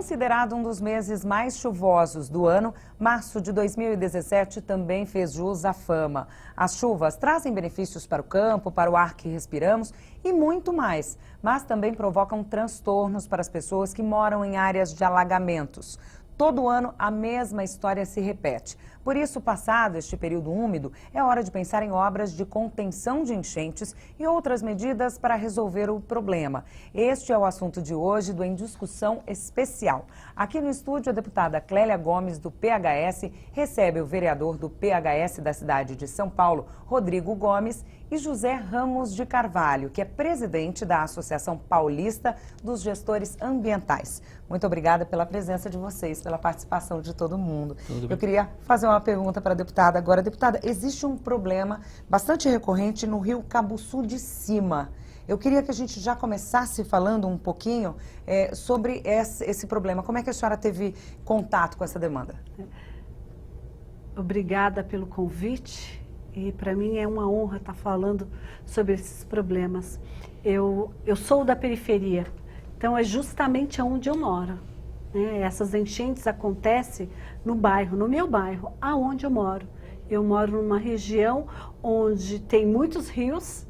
Considerado um dos meses mais chuvosos do ano, março de 2017 também fez jus à fama. As chuvas trazem benefícios para o campo, para o ar que respiramos e muito mais, mas também provocam transtornos para as pessoas que moram em áreas de alagamentos. Todo ano, a mesma história se repete. Por isso, passado este período úmido, é hora de pensar em obras de contenção de enchentes e outras medidas para resolver o problema. Este é o assunto de hoje do Em Discussão Especial. Aqui no estúdio, a deputada Clélia Gomes, do PHS, recebe o vereador do PHS da cidade de São Paulo, Rodrigo Gomes, e José Ramos de Carvalho, que é presidente da Associação Paulista dos Gestores Ambientais. Muito obrigada pela presença de vocês, pela participação de todo mundo. Eu queria fazer uma pergunta para a deputada agora. Deputada, existe um problema bastante recorrente no rio Cabuçu de Cima. Eu queria que a gente já começasse falando um pouquinho sobre esse problema. Como é que a senhora teve contato com essa demanda? Obrigada pelo convite. E para mim é uma honra estar falando sobre esses problemas. Eu sou da periferia, então é justamente onde eu moro. Né? Essas enchentes acontecem no bairro, no meu bairro, aonde eu moro. Eu moro numa região onde tem muitos rios,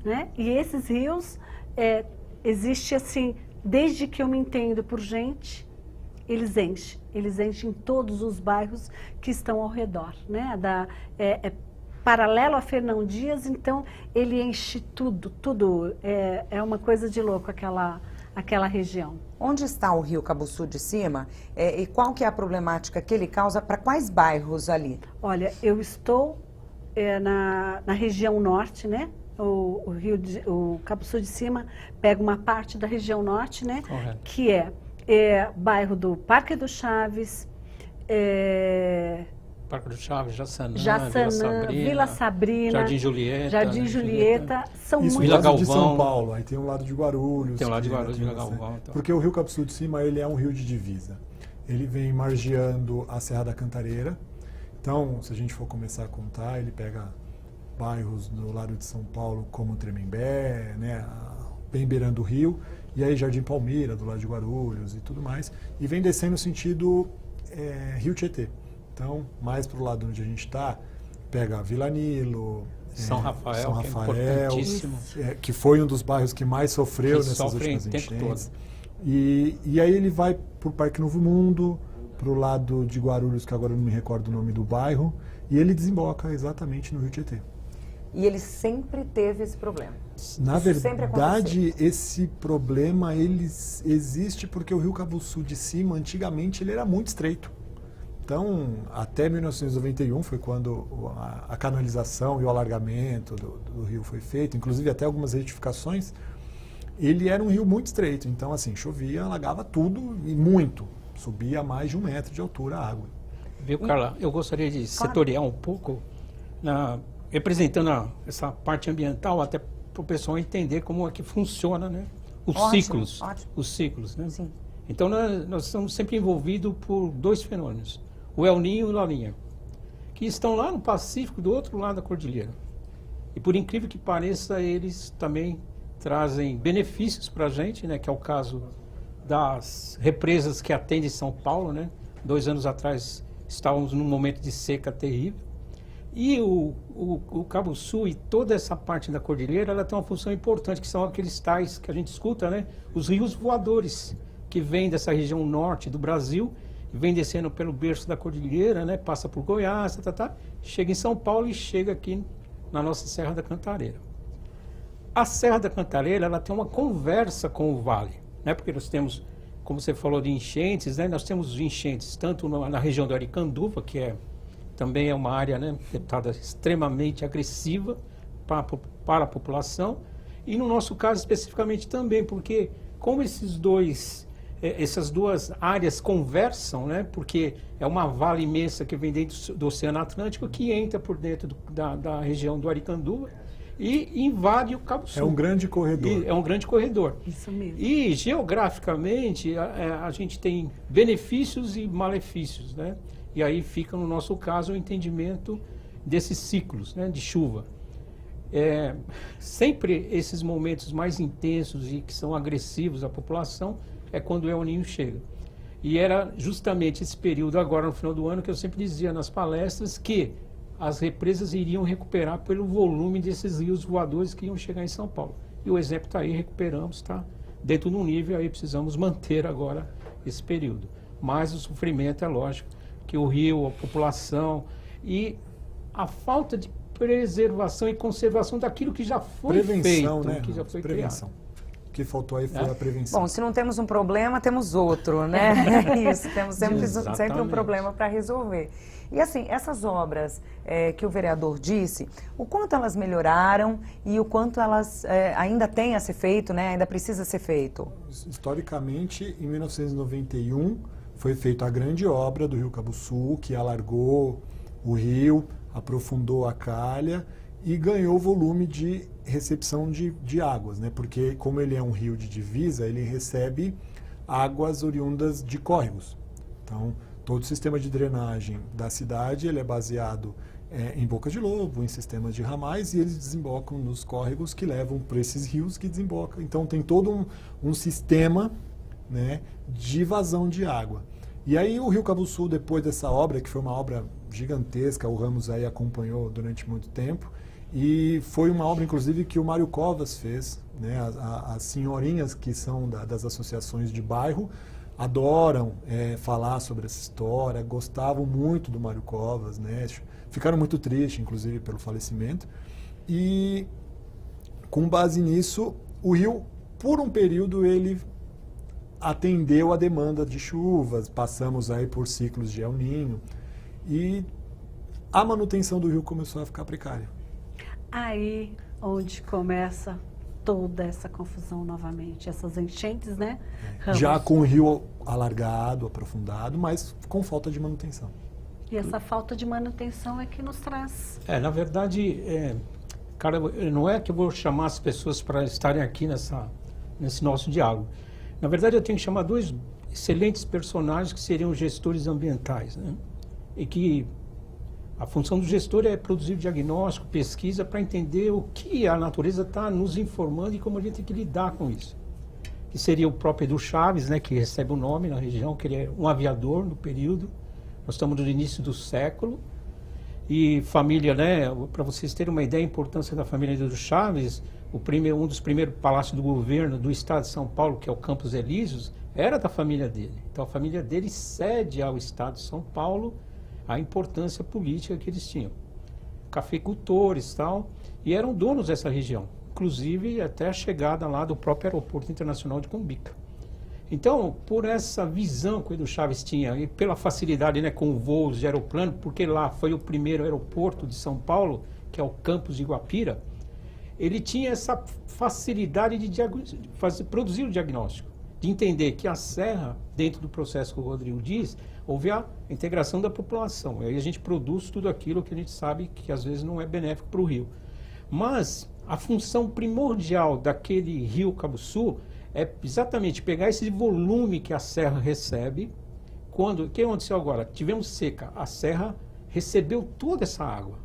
né? E esses rios existem assim, desde que eu me entendo por gente, eles enchem todos os bairros que estão ao redor, né? Paralelo a Fernão Dias, então ele enche tudo, é uma coisa de louco aquela região. Onde está o rio Cabuçu de Cima e qual que é a problemática que ele causa para quais bairros ali? Olha, eu estou na região norte, né? O Cabuçu de Cima pega uma parte da região norte, né? Correto. Que é bairro do Parque do Chaves, Parque do Chaves, Jaçanã, Vila Sabrina, Jardim Julieta, são isso, muito... Vila Galvão. De São Paulo, aí tem um lado de Guarulhos. Tem um lado de Guarulhos, Vila Galvão. Então. Porque o rio Cabuçu de Cima, ele é um rio de divisa. Ele vem margeando a Serra da Cantareira. Então, se a gente for começar a contar, ele pega bairros do lado de São Paulo, como Tremembé, né, bem beirando o rio, e aí Jardim Palmira, do lado de Guarulhos e tudo mais, e vem descendo no sentido Rio Tietê. Então, mais para o lado onde a gente está, pega Vila Nilo, São Rafael, que é importantíssimo. Que foi um dos bairros que mais sofreu nessas últimas enchentes. E aí ele vai para o Parque Novo Mundo, para o lado de Guarulhos, que agora eu não me recordo o nome do bairro, e ele desemboca exatamente no Rio Tietê. E ele sempre teve esse problema? Na verdade, esse problema ele existe porque o Rio Cabuçu de Cima, antigamente, ele era muito estreito. Então, até 1991 foi quando a canalização e o alargamento do rio foi feito, inclusive até algumas retificações. Ele era um rio muito estreito, então assim, chovia, alagava tudo e muito. Subia a mais de 1 metro de altura a água. Viu, Carla? Eu gostaria de setoriar um pouco, representando essa parte ambiental, até para o pessoal entender como é que funciona, né? Ciclos. Ótimo. Os ciclos, né? Sim. Então, nós estamos sempre envolvidos por 2 fenômenos. O El Niño e o Laninha, que estão lá no Pacífico, do outro lado da cordilheira. E por incrível que pareça, eles também trazem benefícios para a gente, né, que é o caso das represas que atendem São Paulo, né? 2 anos atrás estávamos num momento de seca terrível. E o Cabuçu e toda essa parte da cordilheira, ela tem uma função importante, que são aqueles tais que a gente escuta, né? Os rios voadores, que vêm dessa região norte do Brasil, vem descendo pelo berço da cordilheira, né, passa por Goiás, chega em São Paulo e chega aqui na nossa Serra da Cantareira. A Serra da Cantareira, ela tem uma conversa com o vale, né, porque nós temos, como você falou de enchentes, né, nós temos enchentes tanto na região do Aricanduva, que também é uma área, né, deputada, extremamente agressiva para a população, e no nosso caso especificamente também, porque como essas duas áreas conversam, né? Porque é uma vala imensa que vem dentro do Oceano Atlântico que entra por dentro da região do Aricanduva e invade o Cabo Sul. É um grande corredor. É um grande corredor. Isso mesmo. E geograficamente a gente tem benefícios e malefícios, né? E aí fica no nosso caso o entendimento desses ciclos, né, de chuva. Sempre esses momentos mais intensos e que são agressivos à população é quando o El Niño chega. E era justamente esse período agora, no final do ano, que eu sempre dizia nas palestras que as represas iriam recuperar pelo volume desses rios voadores que iam chegar em São Paulo. E o exemplo está aí, recuperamos, está dentro de um nível, aí precisamos manter agora esse período. Mas o sofrimento é lógico, que o rio, a população e a falta de preservação e conservação daquilo que já foi prevenção, feito, né? que já foi prevenção. criado. O que faltou aí foi a prevenção. Bom, se não temos um problema, temos outro, né? É isso, temos sempre um problema para resolver. E assim, essas obras que o vereador disse, o quanto elas melhoraram e o quanto elas ainda têm a ser feito, né? Ainda precisa ser feito? Historicamente, em 1991, foi feita a grande obra do Rio Cabuçu, que alargou o rio, aprofundou a calha e ganhou volume de recepção de águas, né? Porque como ele é um rio de divisa, ele recebe águas oriundas de córregos. Então, todo o sistema de drenagem da cidade ele é baseado em Boca de Lobo, em sistemas de ramais, e eles desembocam nos córregos que levam para esses rios que desembocam. Então, tem todo um sistema, né, de vazão de água. E aí o Rio Cabuçu, depois dessa obra, que foi uma obra gigantesca, o Ramos aí acompanhou durante muito tempo, e foi uma obra, inclusive, que o Mário Covas fez, né? As senhorinhas que são das associações de bairro adoram falar sobre essa história, gostavam muito do Mário Covas, né? Ficaram muito tristes, inclusive, pelo falecimento. E, com base nisso, o rio, por um período, ele atendeu a demanda de chuvas, passamos aí por ciclos de El Niño, e a manutenção do rio começou a ficar precária. Aí onde começa toda essa confusão novamente, essas enchentes, né? Ramos. Já com o rio alargado, aprofundado, mas com falta de manutenção. E essa falta de manutenção é que nos traz... Na verdade, cara, não é que eu vou chamar as pessoas para estarem aqui nesse nosso diálogo. Na verdade, eu tenho que chamar dois excelentes personagens que seriam gestores ambientais, né? E que a função do gestor é produzir diagnóstico, pesquisa, para entender o que a natureza está nos informando e como a gente tem que lidar com isso. Que seria o próprio Edu Chaves, né, que recebe o nome na região, que ele é um aviador no período. Nós estamos no início do século. E família, né, para vocês terem uma ideia da importância da família Edu Chaves, um dos primeiros palácios do governo do estado de São Paulo, que é o Campos Elíseos, era da família dele. Então a família dele cede ao estado de São Paulo a importância política que eles tinham. Cafeicultores e tal, e eram donos dessa região, inclusive até a chegada lá do próprio aeroporto internacional de Cumbica. Então, por essa visão que o Edu Chaves tinha, e pela facilidade, né, com voos de aeroplano, porque lá foi o primeiro aeroporto de São Paulo, que é o campus de Guapira, ele tinha essa facilidade de produzir o diagnóstico, de entender que a serra, dentro do processo que o Rodrigo diz, houve a integração da população. E aí a gente produz tudo aquilo que a gente sabe que às vezes não é benéfico para o rio. Mas a função primordial daquele rio Cabuçu é exatamente pegar esse volume que a serra recebe. O que aconteceu agora? Tivemos seca, a serra recebeu toda essa água.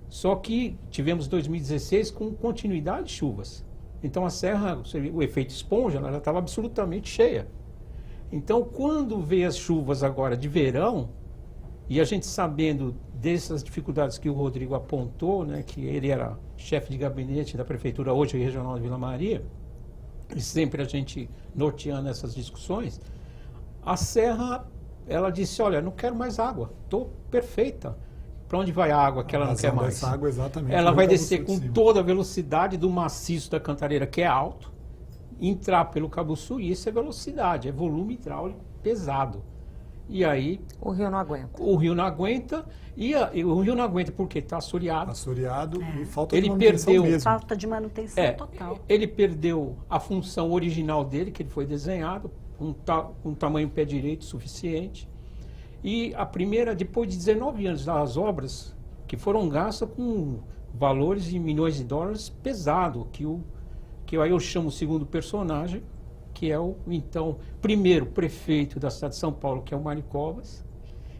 Só que tivemos 2016 com continuidade de chuvas. Então a serra, o efeito esponja, ela já estava absolutamente cheia. Então quando veio as chuvas agora de verão, e a gente sabendo dessas dificuldades que o Rodrigo apontou, né, que ele era chefe de gabinete da prefeitura hoje regional de Vila Maria, e sempre a gente norteando essas discussões, a serra, ela disse, olha, não quero mais água, estou perfeita. Para onde vai a água que ela não quer mais? Água, exatamente, ela vai descer com toda a velocidade do maciço da Cantareira, que é alto, entrar pelo Cabuçu, e isso é velocidade, é volume hidráulico pesado. E aí... O rio não aguenta. O rio não aguenta, e o rio não aguenta porque está assoreado. Assoreado e falta de manutenção mesmo. Falta de manutenção total. Ele perdeu a função original dele, que ele foi desenhado, um tamanho pé direito suficiente. E a primeira, depois de 19 anos das obras, que foram gastas com valores de milhões de dólares pesado, que aí eu chamo o segundo personagem, que é o então primeiro prefeito da cidade de São Paulo, que é o Mário Covas.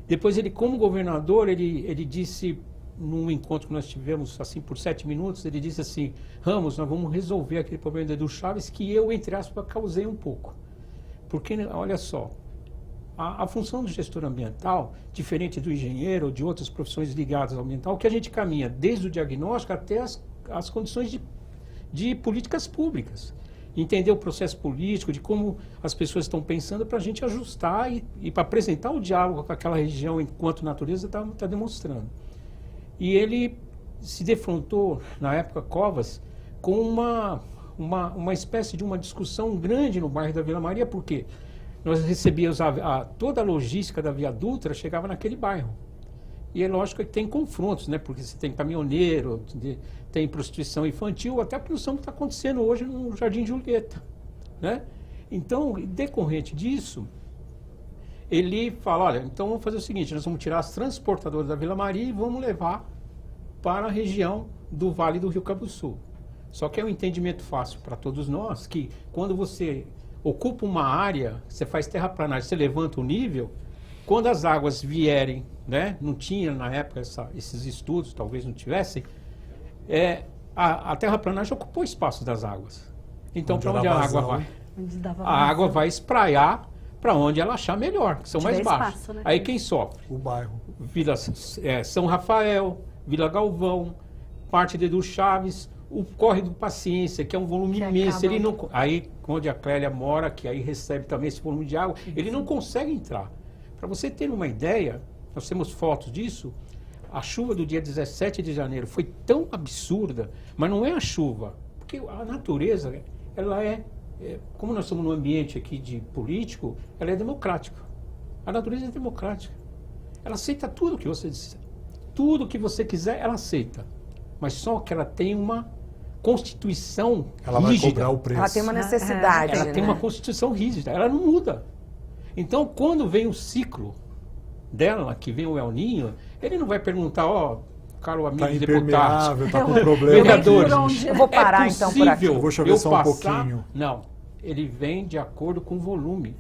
Depois ele, como governador, ele disse, num encontro que nós tivemos assim por 7 minutos, ele disse assim, Ramos, nós vamos resolver aquele problema do Chaves que eu, entre aspas, causei um pouco. Porque, olha só, A função do gestor ambiental, diferente do engenheiro ou de outras profissões ligadas ao ambiental, que a gente caminha desde o diagnóstico até as condições de políticas públicas. Entender o processo político, de como as pessoas estão pensando para a gente ajustar e para apresentar o diálogo com aquela região enquanto natureza está demonstrando. E ele se defrontou, na época Covas, com uma espécie de uma discussão grande no bairro da Vila Maria, porque nós recebíamos toda a logística da Via Dutra chegava naquele bairro. E é lógico que tem confrontos, né? Porque você tem caminhoneiro, tem prostituição infantil, até a produção que está acontecendo hoje no Jardim Julieta, né? Então, decorrente disso, ele fala, olha, então vamos fazer o seguinte, nós vamos tirar as transportadoras da Vila Maria e vamos levar para a região do Vale do Rio Cabo Sul. Só que é um entendimento fácil para todos nós, que quando você ocupa uma área, você faz terraplanagem, você levanta o nível, quando as águas vierem, né, não tinha na época esses estudos, talvez não tivessem, a terraplanagem ocupou o espaço das águas. Então, para onde a água vai? A água vai espraiar para onde ela achar melhor, que são mais baixos. Né? Aí quem sofre? O bairro. Vila São Rafael, Vila Galvão, parte de Edu Chaves, o Córrego do Paciência, que é um volume imenso. Ele não, aí, onde a Clélia mora, que aí recebe também esse volume de água, ele não consegue entrar. Para você ter uma ideia, nós temos fotos disso, a chuva do dia 17 de janeiro foi tão absurda, mas não é a chuva, porque a natureza, ela como nós estamos num ambiente aqui de político, ela é democrática. A natureza é democrática. Ela aceita tudo que você disser. Tudo que você quiser, ela aceita. Mas só que ela tem uma constituição ela rígida. Vai cobrar o preço. Ela tem uma necessidade. Ela tem uma constituição rígida, ela não muda. Então, quando vem o ciclo dela, que vem o El Niño, ele não vai perguntar, caro amigo deputado, está com problema. Vereadores, eu vou parar então por aqui. Eu vou chover só um pouquinho. Não, ele vem de acordo com o volume.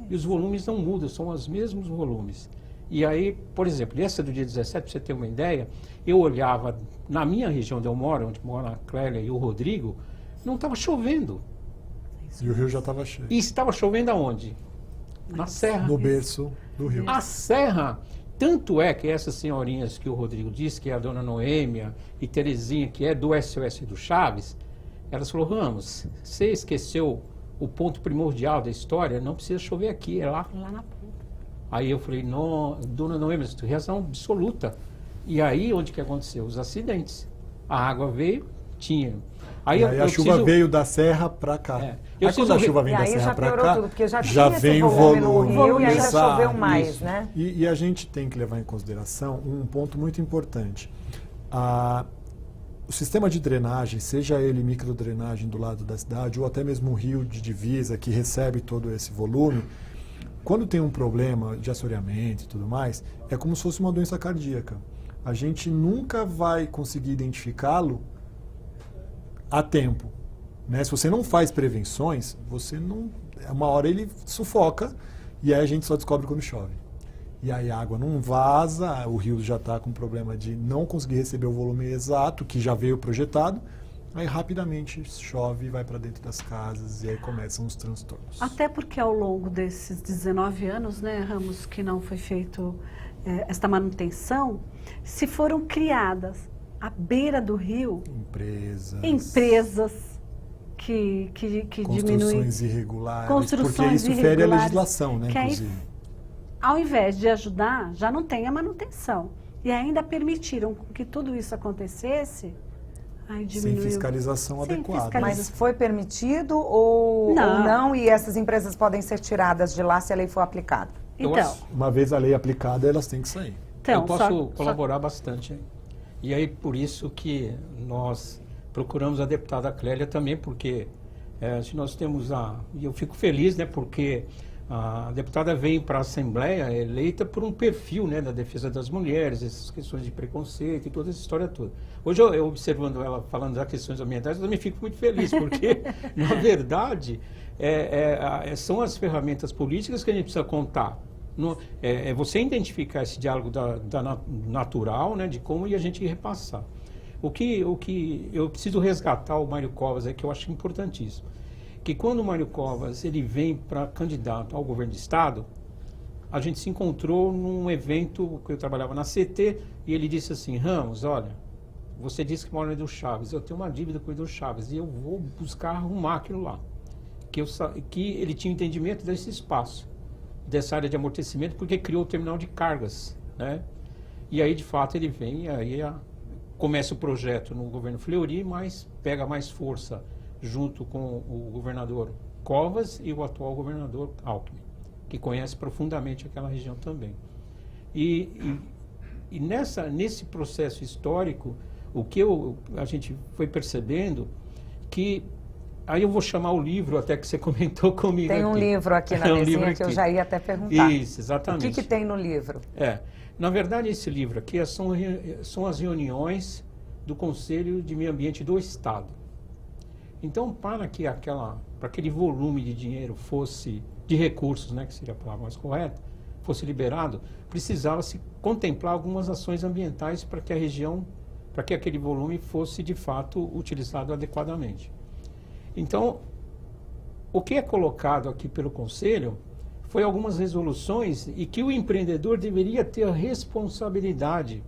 E os volumes não mudam, são os mesmos volumes. E aí, por exemplo, essa do dia 17, para você ter uma ideia, eu olhava na minha região onde eu moro, onde mora a Clélia e o Rodrigo, não estava chovendo. E o rio já estava cheio. E estava chovendo aonde? Na serra. No berço do rio. A serra, tanto é que essas senhorinhas que o Rodrigo disse, que é a dona Noêmia e Terezinha, que é do SOS do Chaves, elas falaram, Ramos, você esqueceu o ponto primordial da história? Não precisa chover aqui, é lá. Lá na ponta. Aí eu falei, não, dona Noêmia, razão absoluta. E aí, onde que aconteceu? Os acidentes. A água veio, tinha. Aí a chuva veio da serra para cá. Aí quando a chuva vem da serra para cá, tudo, porque já vem o volume. No rio, e ainda choveu mais, isso. Né? E a gente tem que levar em consideração um ponto muito importante. O sistema de drenagem, seja ele microdrenagem do lado da cidade, ou até mesmo um rio de divisa que recebe todo esse volume, quando tem um problema de assoreamento e tudo mais, é como se fosse uma doença cardíaca. A gente nunca vai conseguir identificá-lo a tempo, né? Se você não faz prevenções, você não, uma hora ele sufoca e aí a gente só descobre quando chove. E aí a água não vaza, o rio já está com problema de não conseguir receber o volume exato que já veio projetado, aí rapidamente chove e vai para dentro das casas e aí começam os transtornos. Até porque ao longo desses 19 anos, né, Ramos, que não foi feito esta manutenção, se foram criadas à beira do rio empresas que diminuem construções irregulares, porque isso fere a legislação, né, inclusive. Aí, ao invés de ajudar, já não tem a manutenção. E ainda permitiram que tudo isso acontecesse. Aí sem fiscalização adequada. Mas foi permitido ou não? E essas empresas podem ser tiradas de lá se a lei for aplicada? Então, uma vez a lei aplicada, elas têm que sair. Então, eu posso colaborar bastante. E aí, por isso que nós procuramos a deputada Clélia também, porque nós temos e eu fico feliz, né, porque a deputada vem para a Assembleia eleita por um perfil, né, da defesa das mulheres, essas questões de preconceito e toda essa história toda. Hoje, eu observando ela falando das questões ambientais, eu também fico muito feliz, porque, na verdade, são as ferramentas políticas que a gente precisa contar. Você identificar esse diálogo natural, né, de como a gente repassar. O que eu preciso resgatar o Mário Covas, que eu acho importantíssimo. Que quando o Mário Covas ele vem para candidato ao governo do Estado, a gente se encontrou num evento que eu trabalhava na CT e ele disse assim, Ramos, olha, você disse que mora no Edu Chaves, eu tenho uma dívida com o Edu Chaves e eu vou buscar arrumar aquilo lá. Que ele tinha entendimento desse espaço, dessa área de amortecimento, porque criou o terminal de cargas, né? E aí, de fato, ele vem, aí começa o projeto no governo Fleury, mas pega mais força junto com o governador Covas e o atual governador Alckmin, que conhece profundamente aquela região também. E nesse processo histórico, o que a gente foi percebendo que... Aí eu vou chamar o livro, até que você comentou comigo. Tem um livro aqui na mesinha que eu já ia até perguntar. Isso, exatamente. O que tem no livro? Na verdade, esse livro aqui são as reuniões do Conselho de Meio Ambiente do Estado. Então, para aquele volume de dinheiro fosse, de recursos, né, que seria a palavra mais correta, fosse liberado, precisava-se contemplar algumas ações ambientais para que a região, para que aquele volume fosse, de fato, utilizado adequadamente. Então, o que é colocado aqui pelo Conselho foi algumas resoluções e que o empreendedor deveria ter a responsabilidade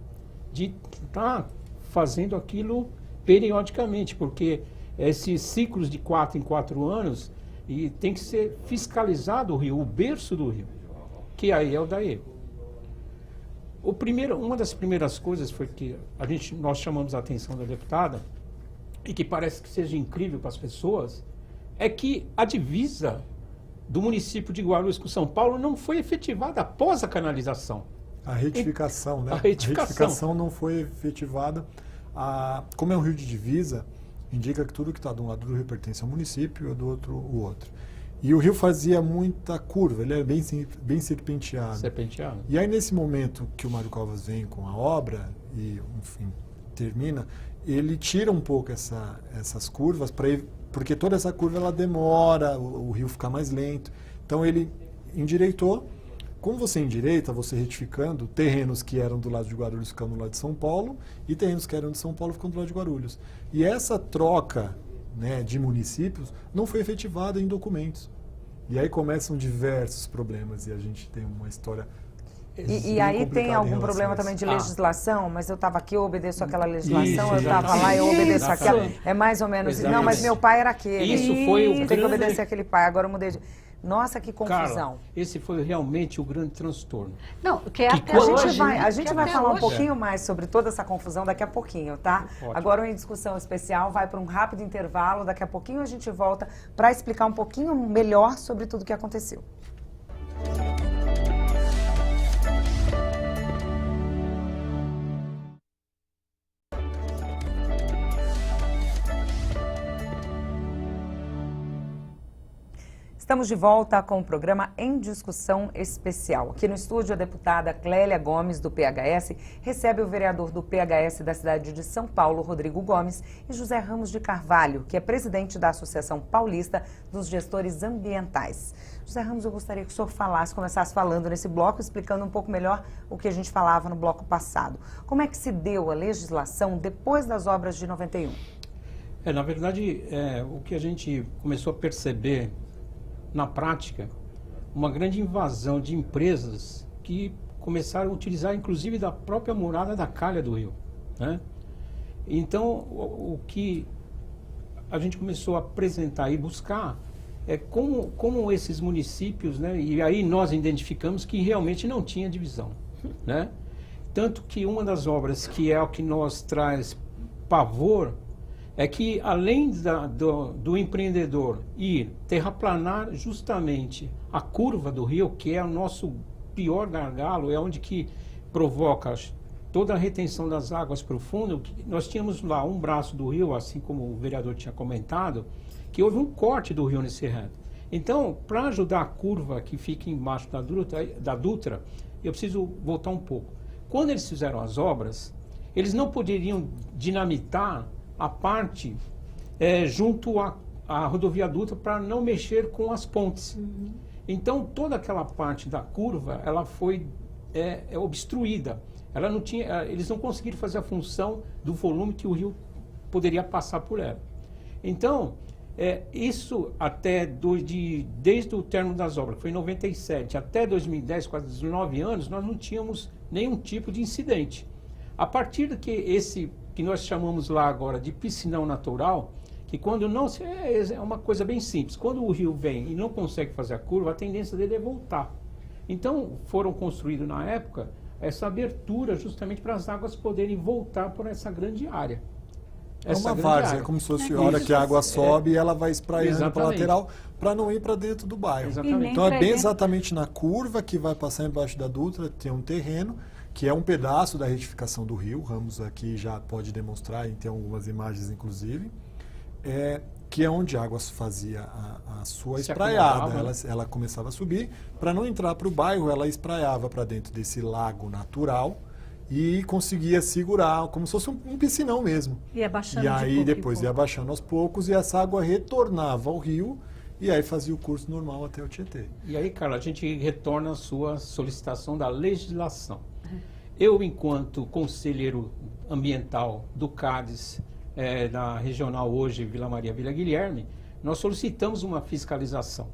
de estar fazendo aquilo periodicamente, porque esses ciclos de 4 em 4 anos e tem que ser fiscalizado o rio, o berço do rio, que aí é o DAE. Uma das primeiras coisas foi que nós chamamos a atenção da deputada, e que parece que seja incrível para as pessoas, é que a divisa do município de Guarulhos com São Paulo não foi efetivada após a canalização. A retificação, né? A retificação não foi efetivada. Como é um rio de divisa, indica que tudo que está de um lado do rio pertence ao município e do outro o outro. E o rio fazia muita curva, ele era bem serpenteado. Serpenteado. E aí, nesse momento que o Mário Covas vem com a obra e, enfim, termina, ele tira um pouco essas curvas, porque toda essa curva ela demora, o rio fica mais lento. Então ele endireitou. Como você endireita, você retificando, terrenos que eram do lado de Guarulhos ficam do lado de São Paulo, e terrenos que eram de São Paulo ficam do lado de Guarulhos. E essa troca, né, de municípios não foi efetivada em documentos. E aí começam diversos problemas, e a gente tem uma história... E aí tem algum problema também de legislação, mas eu estava aqui, eu obedeço aquela legislação, eu estava lá, eu obedeço aquela. É mais ou menos. Não, mas meu pai era aquele. Isso foi o grande... Tem que obedecer aquele pai, agora eu mudei de... Nossa, que confusão. Carla, esse foi realmente o grande transtorno. Não, que é até a gente vai falar um pouquinho mais sobre toda essa confusão daqui a pouquinho, tá? Ótimo. Agora uma discussão especial vai para um rápido intervalo, daqui a pouquinho a gente volta para explicar um pouquinho melhor sobre tudo o que aconteceu. Estamos de volta com o programa Em Discussão Especial. Aqui no estúdio, a deputada Clélia Gomes, do PHS, recebe o vereador do PHS da cidade de São Paulo, Rodrigo Gomes, e José Ramos de Carvalho, que é presidente da Associação Paulista dos Gestores Ambientais. José Ramos, eu gostaria que o senhor começasse falando nesse bloco, explicando um pouco melhor o que a gente falava no bloco passado. Como é que se deu a legislação depois das obras de 91? Na verdade, o que a gente começou a perceber na prática, uma grande invasão de empresas que começaram a utilizar, inclusive, da própria morada da calha do rio, né? Então, o que a gente começou a apresentar e buscar é como esses municípios, né? E aí nós identificamos que realmente não tinha divisão, né? Tanto que uma das obras que é o que nos traz pavor é que, além do empreendedor ir terraplanar justamente a curva do rio, que é o nosso pior gargalo, é onde que provoca toda a retenção das águas profundas, nós tínhamos lá um braço do rio, assim como o vereador tinha comentado, que houve um corte do rio nesse reto. Então, para ajudar a curva que fica embaixo da Dutra, eu preciso voltar um pouco. Quando eles fizeram as obras, eles não poderiam dinamitar a parte junto à rodovia Dutra para não mexer com as pontes. Uhum. Então, toda aquela parte da curva, ela foi obstruída. Ela não tinha, eles não conseguiram fazer a função do volume que o rio poderia passar por ela. Então, Isso desde o término das obras, que foi em 97, até 2010, quase 19 anos, nós não tínhamos nenhum tipo de incidente. A partir do que nós chamamos lá agora de piscinão natural, que quando não... É uma coisa bem simples. Quando o rio vem e não consegue fazer a curva, a tendência dele é voltar. Então, foram construídos na época essa abertura justamente para as águas poderem voltar por essa grande área. É uma várzea, como se fosse a hora que a água sobe e ela vai espraiando para a lateral para não ir para dentro do bairro. Então é bem exatamente na curva que vai passar embaixo da Dutra, tem um terreno que é um pedaço da retificação do rio, Ramos aqui já pode demonstrar, e tem algumas imagens inclusive, que é onde a água fazia a sua espraiada. Ela começava a subir, para não entrar para o bairro, ela espraiava para dentro desse lago natural, e conseguia segurar, como se fosse um piscinão mesmo. E abaixando e aí depois ia abaixando aos poucos e essa água retornava ao rio e aí fazia o curso normal até o Tietê. E aí, Carla, a gente retorna à sua solicitação da legislação. Eu, enquanto conselheiro ambiental do CADES, da regional hoje Vila Maria, Vila Guilherme, nós solicitamos uma fiscalização,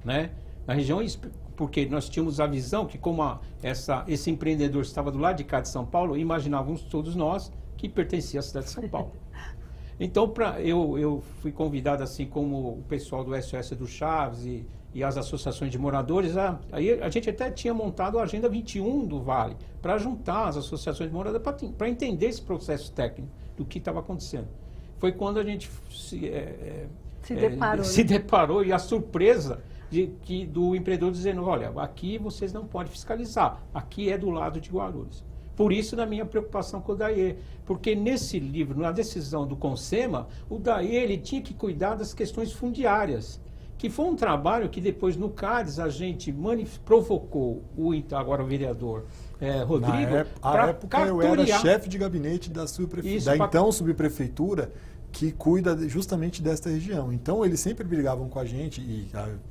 né? Na região, porque nós tínhamos a visão que como esse empreendedor estava do lado de cá de São Paulo, imaginávamos todos nós que pertencia à cidade de São Paulo. Então, eu fui convidado, assim como o pessoal do SOS do Chaves e as associações de moradores, aí a gente até tinha montado a Agenda 21 do Vale, para juntar as associações de moradores, para entender esse processo técnico do que estava acontecendo. Foi quando a gente se deparou e a surpresa do empreendedor dizendo, olha, aqui vocês não podem fiscalizar, aqui é do lado de Guarulhos. Por isso, da minha preocupação com o DAE, porque nesse livro, na decisão do CONSEMA, o DAE ele tinha que cuidar das questões fundiárias, que foi um trabalho que depois no CADES a gente provocou agora o vereador Rodrigo. Na época eu era chefe de gabinete da então subprefeitura, que cuida justamente desta região. Então, eles sempre brigavam com a gente, e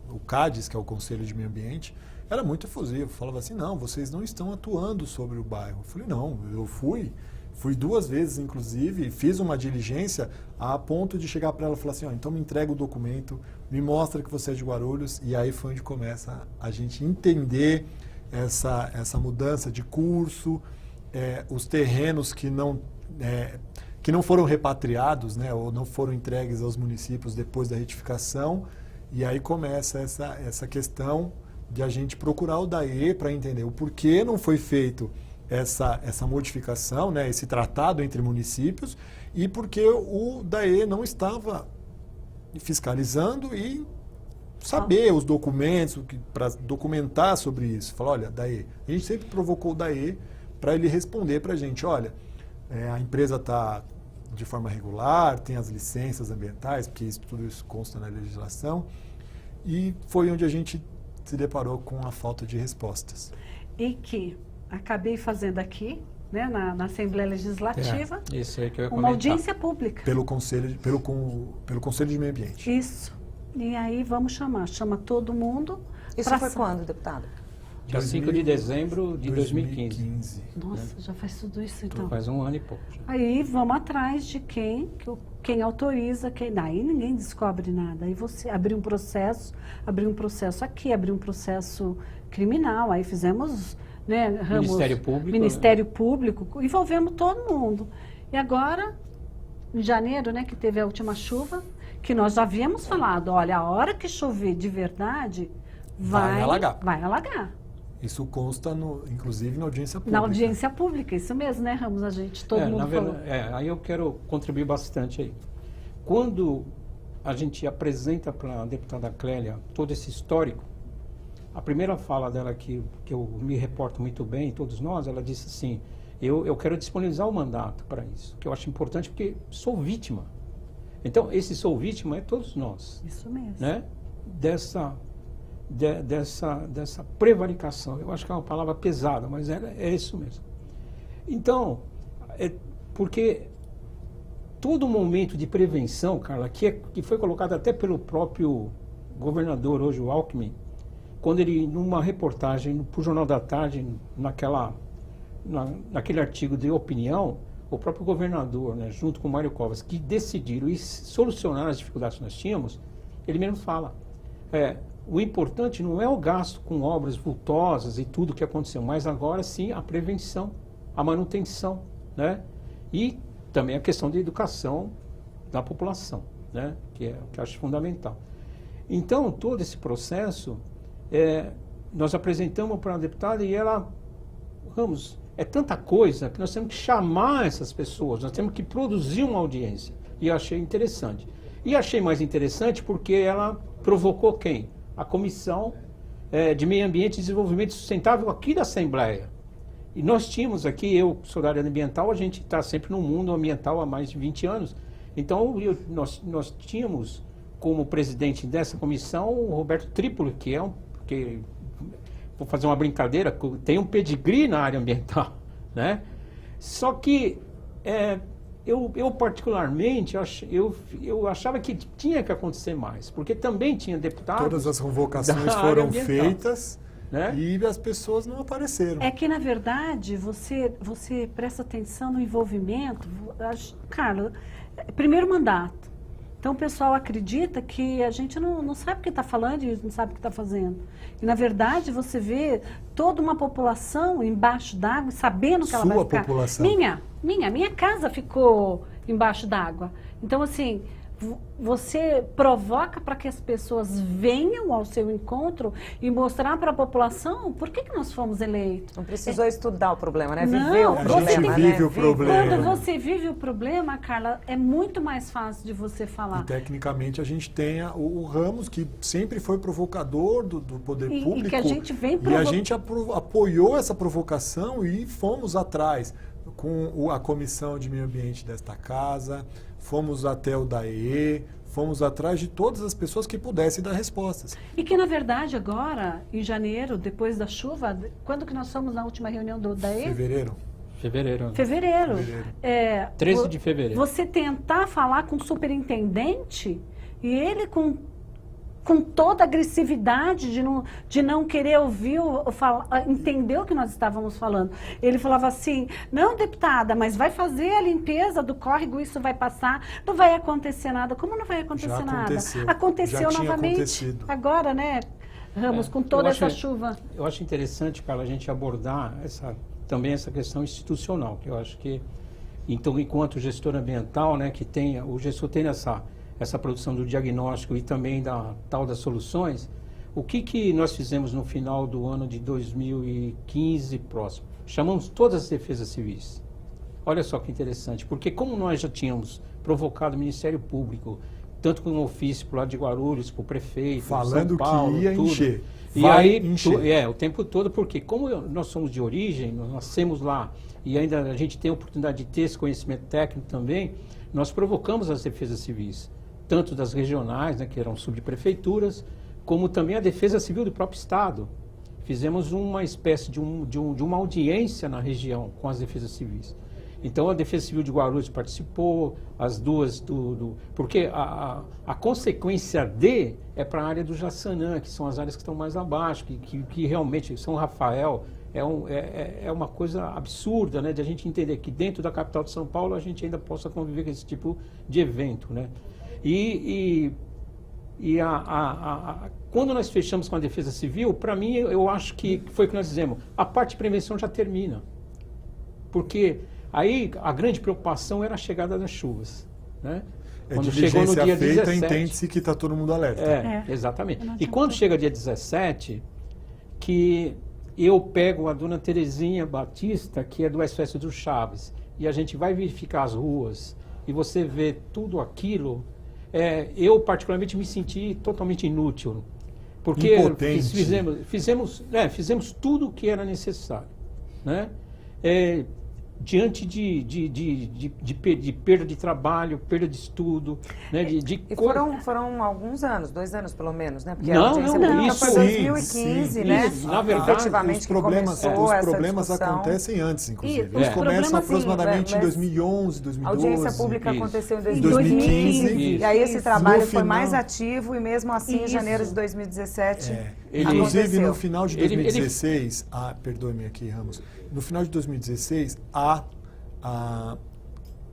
o CADES, que é o Conselho de Meio Ambiente, era muito efusivo. Falava assim, não, vocês não estão atuando sobre o bairro. Eu falei, não, eu fui 2 vezes, inclusive, fiz uma diligência a ponto de chegar para ela e falar assim, então me entrega o documento, me mostra que você é de Guarulhos, e aí foi onde começa a gente entender essa mudança de curso, os terrenos que não foram repatriados, né, ou não foram entregues aos municípios depois da retificação, e aí começa essa questão de a gente procurar o DAE para entender o porquê não foi feito essa modificação, né, esse tratado entre municípios, e porque o DAE não estava fiscalizando e saber os documentos, para documentar sobre isso. Falar, olha, DAE, a gente sempre provocou o DAE para ele responder para a gente, olha, a empresa está de forma regular, tem as licenças ambientais, porque tudo isso consta na legislação, e foi onde a gente se deparou com a falta de respostas. E que acabei fazendo aqui, né, na Assembleia Legislativa, isso aí que eu ia uma audiência pública. Pelo Conselho de Meio Ambiente. Isso. E aí chama todo mundo. Isso foi quando, deputado? Dia 5 de dezembro de 2015. Nossa, né? Já faz tudo isso então. Faz 1 ano e pouco. Já. Aí vamos atrás de quem autoriza, daí ninguém descobre nada. Aí você abriu um processo aqui, abriu um processo criminal, aí fizemos, né, Ministério Público, envolvemos todo mundo. E agora, em janeiro, né, que teve a última chuva, que nós já havíamos falado, olha, a hora que chover de verdade, vai alagar. Isso consta, inclusive, na audiência pública. Na audiência pública, isso mesmo, né, Ramos? Todo mundo falou. Aí eu quero contribuir bastante aí. Quando a gente apresenta para a deputada Clélia todo esse histórico, a primeira fala dela que eu me reporto muito bem, todos nós, ela disse assim, eu quero disponibilizar o mandato para isso, que eu acho importante porque sou vítima. Então, esse sou vítima é todos nós. Isso mesmo. Né? Dessa prevaricação. Eu acho que é uma palavra pesada, mas é isso mesmo. Então, porque todo momento de prevenção, Carla, que foi colocado até pelo próprio governador hoje, o Alckmin, quando ele, numa reportagem para o Jornal da Tarde, naquele artigo de opinião, o próprio governador, né, junto com o Mário Covas, que decidiram e solucionaram as dificuldades que nós tínhamos, ele mesmo fala, o importante não é o gasto com obras vultosas e tudo que aconteceu, mas agora sim a prevenção, a manutenção, né? E também a questão de educação da população, né? Que é o que eu acho fundamental. Então, todo esse processo, nós apresentamos para a deputada e ela, Ramos, é tanta coisa que nós temos que chamar essas pessoas, nós temos que produzir uma audiência. E eu achei interessante. E achei mais interessante porque ela provocou quem? A Comissão de Meio Ambiente e Desenvolvimento Sustentável aqui da Assembleia. E nós tínhamos aqui, eu sou da área ambiental, a gente está sempre no mundo ambiental há mais de 20 anos. Então, nós tínhamos como presidente dessa comissão o Roberto Trípoli, que vou fazer uma brincadeira, tem um pedigree na área ambiental, né? Só que eu particularmente, eu achava que tinha que acontecer mais, porque também tinha deputados... Todas as convocações foram feitas, né? E as pessoas não apareceram. É que, na verdade, você presta atenção no envolvimento. Carlos, primeiro mandato. Então, o pessoal acredita que a gente não sabe o que está falando e não sabe o que está fazendo. E, na verdade, você vê toda uma população embaixo d'água, sabendo que ela vai ficar... Sua população. Minha casa ficou embaixo d'água. Então, assim, você provoca para que as pessoas venham ao seu encontro e mostrar para a população por que nós fomos eleitos. Não precisou estudar o problema, né? Não, Viver o problema, a gente vive o problema. Quando você vive o problema, Carla, é muito mais fácil de você falar. E, tecnicamente, a gente tem o Ramos, que sempre foi provocador do poder público. E que a gente vem E a gente apoiou essa provocação e fomos atrás com a Comissão de Meio Ambiente desta casa, fomos até o DAE, fomos atrás de todas as pessoas que pudessem dar respostas. E que, na verdade, agora, em janeiro, depois da chuva, quando que nós fomos na última reunião do DAE? Fevereiro. Fevereiro. 13 de fevereiro. Você tentar falar com o superintendente e ele com toda a agressividade de não querer ouvir, entender o que nós estávamos falando. Ele falava assim, não, deputada, mas vai fazer a limpeza do córrego, isso vai passar, não vai acontecer nada. Como não vai acontecer nada? Aconteceu novamente. Acontecido. Agora, né, Ramos, com toda essa chuva. Eu acho interessante, Carla, a gente abordar também essa questão institucional, que eu acho que, então, enquanto gestor ambiental, né, o gestor tem essa produção do diagnóstico e também das soluções, o que nós fizemos no final do ano de 2015 próximo? Chamamos todas as defesas civis. Olha só que interessante, porque como nós já tínhamos provocado o Ministério Público, tanto com um ofício para o lado de Guarulhos, para o prefeito, falando São Paulo, que ia tudo. encher. E aí, o tempo todo, porque como nós somos de origem, nós nascemos lá, e ainda a gente tem a oportunidade de ter esse conhecimento técnico também, nós provocamos as defesas civis, tanto das regionais, né, que eram subprefeituras, como também a defesa civil do próprio Estado. Fizemos uma espécie de uma audiência na região com as defesas civis. Então, a Defesa Civil de Guarulhos participou, as duas porque a consequência é para a área do Jaçanã, que são as áreas que estão mais abaixo, que realmente, São Rafael, é uma coisa absurda, né, de a gente entender que dentro da capital de São Paulo a gente ainda possa conviver com esse tipo de evento, né? Quando nós fechamos com a Defesa Civil, para mim, eu acho que foi o que nós dizemos, a parte de prevenção já termina. Porque aí a grande preocupação era a chegada das chuvas, né? Quando chegou no dia 17, entende-se que está todo mundo alerta. Exatamente. E quando chega dia 17, que eu pego a dona Terezinha Batista, que é do SOS do Chaves, e a gente vai verificar as ruas, e você vê tudo aquilo, eu particularmente me senti totalmente inútil, porque fizemos tudo o que era necessário, né? Diante de perda de trabalho, perda de estudo, né? Foram alguns anos, 2 anos pelo menos, né? Porque não, a audiência pública foi 2015, sim, né? Isso, na verdade, efetivamente, os problemas acontecem antes, inclusive. Eles começam aproximadamente em 2011, 2012. A audiência pública aconteceu em 2015. E aí esse trabalho foi mais ativo e mesmo assim, em janeiro de 2017, inclusive, no final de 2016, perdoe-me aqui, Ramos, no final de 2016,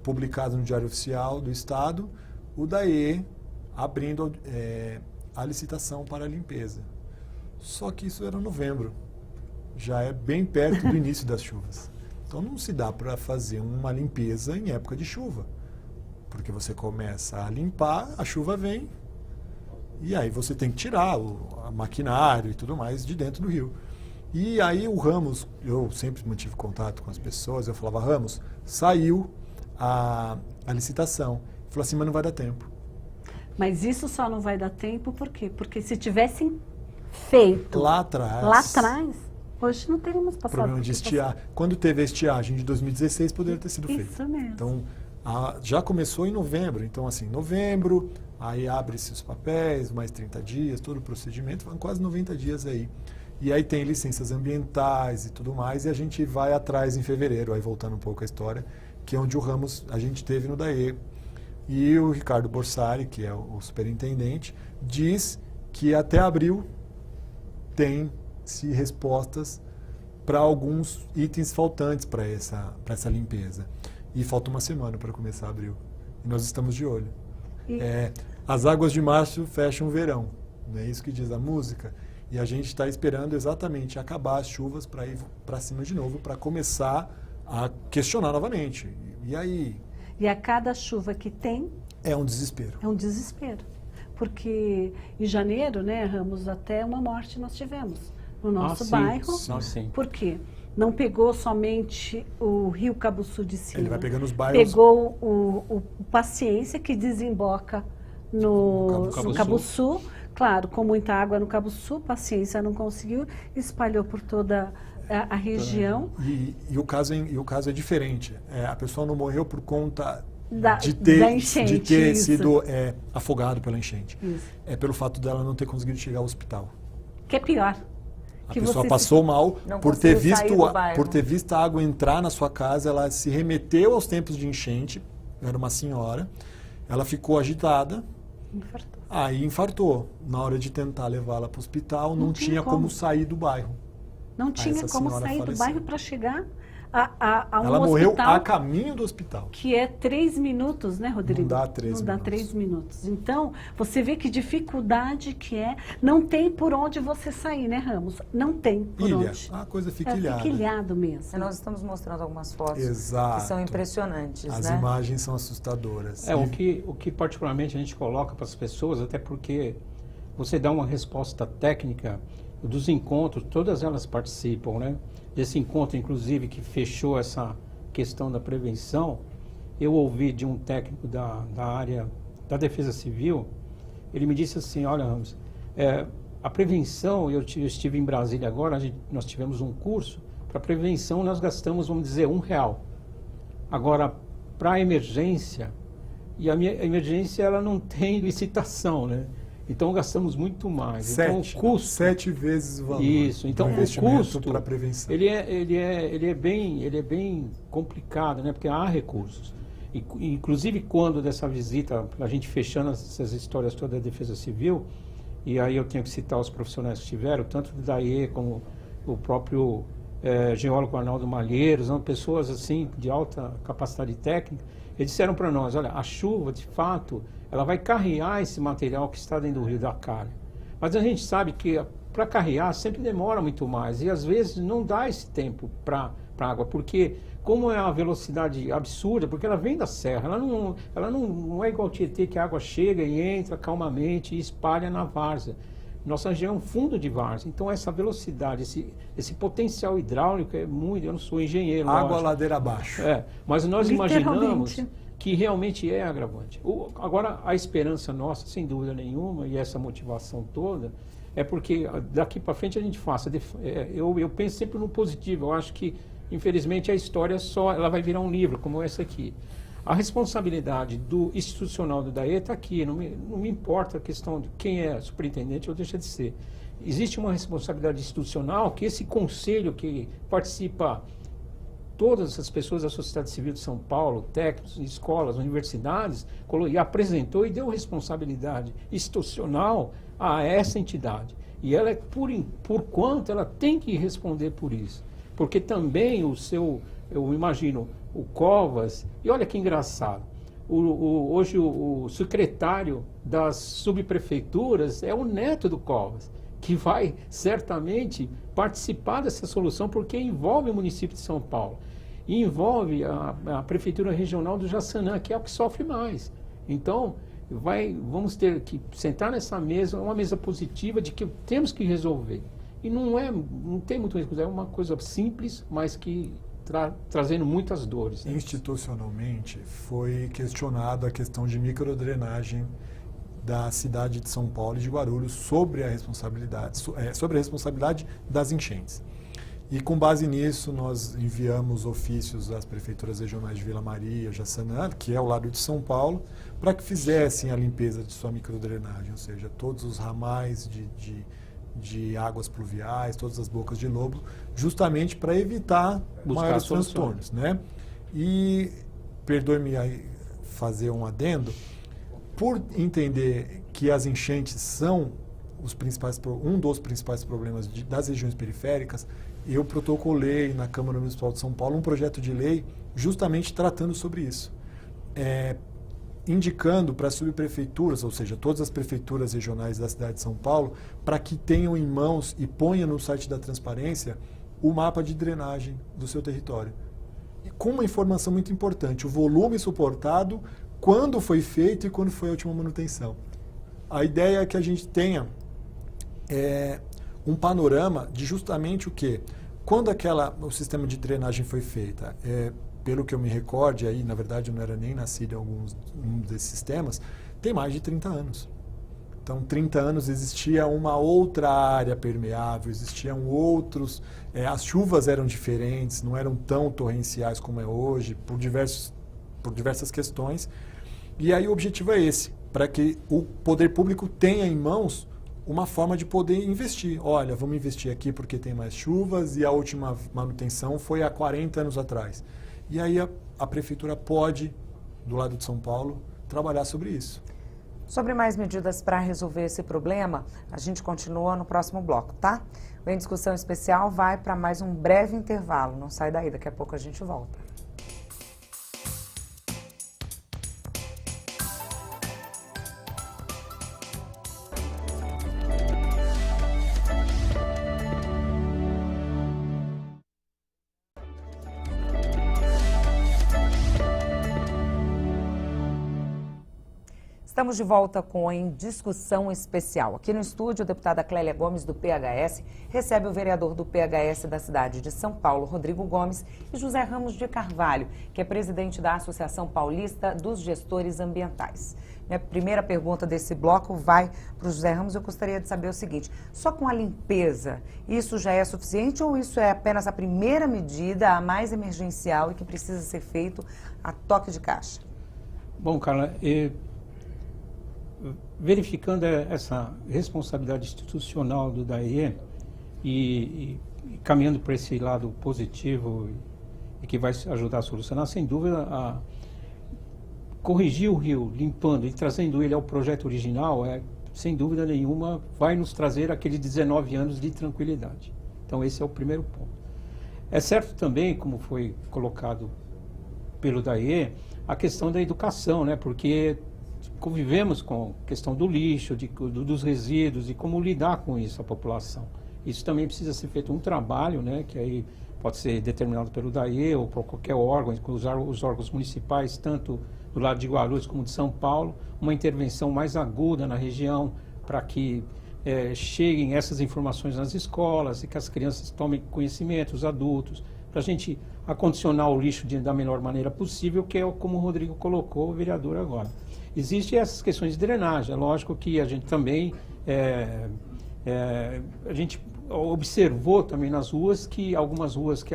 publicado no Diário Oficial do Estado, o DAE abrindo a licitação para a limpeza. Só que isso era novembro, já é bem perto do início das chuvas. Então não se dá para fazer uma limpeza em época de chuva, porque você começa a limpar, a chuva vem, e aí você tem que tirar o maquinário e tudo mais de dentro do rio. E aí o Ramos, eu sempre mantive contato com as pessoas, eu falava, Ramos, saiu a licitação. Ele falou assim, mas não vai dar tempo. Mas isso só não vai dar tempo por quê? Porque se tivessem feito lá atrás, hoje não teríamos passado. Problema de estiagem. Quando teve a estiagem de 2016, poderia ter sido feito. Isso mesmo. Então, já começou em novembro. Então, assim, novembro, aí abre-se os papéis, mais 30 dias, todo o procedimento, vão quase 90 dias aí. E aí tem licenças ambientais e tudo mais, e a gente vai atrás em fevereiro, aí voltando um pouco a história, que é onde o Ramos a gente teve no DAE. E o Ricardo Borsari, que é o superintendente, diz que até abril tem-se respostas para alguns itens faltantes para essa limpeza. E falta uma semana para começar abril. E nós estamos de olho. As águas de março fecham o verão, não é isso que diz a música? E a gente está esperando exatamente acabar as chuvas para ir para cima de novo, para começar a questionar novamente. E aí? E a cada chuva que tem... É um desespero. É um desespero. Porque em janeiro, né, Ramos, até uma morte nós tivemos no nosso bairro. Sim. Por quê? Não pegou somente o Rio Cabuçu de cima. Ele vai pegando os bairros. Pegou o Paciência, que desemboca no Cabuçu. Claro, com muita água no Cabuçu, Paciência não conseguiu, espalhou por toda a região. E o caso é diferente. A pessoa não morreu por conta da enchente, de ter isso. sido afogado pela enchente. Isso. É pelo fato dela não ter conseguido chegar ao hospital. Que é pior. A pessoa passou mal por ter visto a água entrar na sua casa, ela se remeteu aos tempos de enchente, era uma senhora, ela ficou agitada, aí infartou. Na hora de tentar levá-la para o hospital, não tinha como sair do bairro. Não tinha como sair do bairro para chegar a um ela morreu hospital a caminho do hospital. Que é 3 minutos, né, Rodrigo? Não dá 3 minutos. Não dá 3 minutos. Então, você vê que dificuldade que é. Não tem por onde você sair, né, Ramos? Não tem por onde. A coisa fica ilhada. Fica ilhado mesmo. Nós estamos mostrando algumas fotos Exato. que são impressionantes, As imagens são assustadoras. O que particularmente a gente coloca para as pessoas, até porque você dá uma resposta técnica dos encontros, todas elas participam, né? Desse encontro, inclusive, que fechou essa questão da prevenção, eu ouvi de um técnico da área da Defesa Civil, ele me disse assim, olha, Ramos, a prevenção, eu estive em Brasília agora, nós tivemos um curso, para prevenção nós gastamos, vamos dizer, R$1. Agora, para a emergência, e a emergência ela não tem licitação, né? Então gastamos muito mais. Então o custo 7 vezes o valor. Isso. Então o custo para prevenção. Ele é bem complicado, né? Porque há recursos. Inclusive quando dessa visita, a gente fechando essas histórias todas da Defesa Civil, e aí eu tenho que citar os profissionais que estiveram, tanto do DAE como o próprio geólogo Arnaldo Malheiros, pessoas assim de alta capacidade técnica, eles disseram para nós, olha, a chuva de fato ela vai carrear esse material que está dentro do rio da calha. Mas a gente sabe que para carrear sempre demora muito mais e às vezes não dá esse tempo para a água, porque como é uma velocidade absurda, porque ela vem da serra, ela não é igual ao Tietê, que a água chega e entra calmamente e espalha na várzea. Nossa região é um fundo de várzea, então essa velocidade, esse potencial hidráulico é muito, eu não sou engenheiro. Água lógico. Ladeira abaixo. Mas nós imaginamos que realmente é agravante. Agora, a esperança nossa, sem dúvida nenhuma, e essa motivação toda, é porque daqui para frente a gente faça. Eu penso sempre no positivo. Eu acho que, infelizmente, a história ela vai virar um livro, como esse aqui. A responsabilidade do institucional do DAE está aqui. Não me importa a questão de quem é superintendente ou deixa de ser. Existe uma responsabilidade institucional que esse conselho que participa todas as pessoas da sociedade civil de São Paulo, técnicos, escolas, universidades, e apresentou e deu responsabilidade institucional a essa entidade. E ela, por quanto, ela tem que responder por isso. Porque também o seu eu imagino o Covas, e olha que engraçado, hoje o secretário das subprefeituras é o neto do Covas, que vai certamente participar dessa solução, porque envolve o município de São Paulo, e envolve a Prefeitura Regional do Jaçanã, que é o que sofre mais. Então, vamos ter que sentar nessa mesa, uma mesa positiva de que temos que resolver. E não tem muito risco, é uma coisa simples, mas que trazendo muitas dores. Né? Institucionalmente, foi questionado a questão de microdrenagem da cidade de São Paulo e de Guarulhos sobre a responsabilidade das enchentes. E com base nisso, nós enviamos ofícios às prefeituras regionais de Vila Maria, Jaçanã, que é o lado de São Paulo, para que fizessem a limpeza de sua microdrenagem, ou seja, todos os ramais de águas pluviais, todas as bocas de lobo, justamente para evitar maiores transtornos, né? E, perdoe-me aí fazer um adendo, por entender que as enchentes são um dos principais problemas das regiões periféricas, eu protocolei na Câmara Municipal de São Paulo um projeto de lei justamente tratando sobre isso. Indicando para as subprefeituras, ou seja, todas as prefeituras regionais da cidade de São Paulo, para que tenham em mãos e ponham no site da transparência o mapa de drenagem do seu território. E com uma informação muito importante, o volume suportado, quando foi feito e quando foi a última manutenção. A ideia é que a gente tenha um panorama de justamente o quê? Quando o sistema de drenagem foi feita, pelo que eu me recorde, aí na verdade eu não era nem nascido em um desses sistemas, tem mais de 30 anos. Então, 30 anos existia uma outra área permeável, existiam outros, as chuvas eram diferentes, não eram tão torrenciais como é hoje, por diversas questões. E aí o objetivo é esse, para que o poder público tenha em mãos uma forma de poder investir. Olha, vamos investir aqui porque tem mais chuvas e a última manutenção foi há 40 anos atrás. E aí a prefeitura pode, do lado de São Paulo, trabalhar sobre isso. Sobre mais medidas para resolver esse problema, a gente continua no próximo bloco, tá? O Em Discussão Especial vai para mais um breve intervalo. Não sai daí, daqui a pouco a gente volta. Estamos de volta com Em Discussão Especial. Aqui no estúdio, a deputada Clélia Gomes, do PHS, recebe o vereador do PHS da cidade de São Paulo, Rodrigo Gomes, e José Ramos de Carvalho, que é presidente da Associação Paulista dos Gestores Ambientais. Minha primeira pergunta desse bloco vai para o José Ramos. Eu gostaria de saber o seguinte: só com a limpeza, isso já é suficiente ou isso é apenas a primeira medida, a mais emergencial e que precisa ser feito a toque de caixa? Bom, Carla, verificando essa responsabilidade institucional do DAE e caminhando para esse lado positivo e que vai ajudar a solucionar, sem dúvida, a corrigir o rio, limpando e trazendo ele ao projeto original, sem dúvida nenhuma, vai nos trazer aqueles 19 anos de tranquilidade. Então, esse é o primeiro ponto. É certo também, como foi colocado pelo DAE, a questão da educação, né? Porque convivemos com a questão do lixo, dos resíduos e como lidar com isso a população. Isso também precisa ser feito um trabalho, né, que aí pode ser determinado pelo DAE ou por qualquer órgão, usar os órgãos municipais, tanto do lado de Guarulhos como de São Paulo, uma intervenção mais aguda na região para que cheguem essas informações nas escolas e que as crianças tomem conhecimento, os adultos, para a gente acondicionar o lixo da melhor maneira possível, que é como o Rodrigo colocou, o vereador agora. Existem essas questões de drenagem. É lógico que a gente também a gente observou também nas ruas que algumas ruas que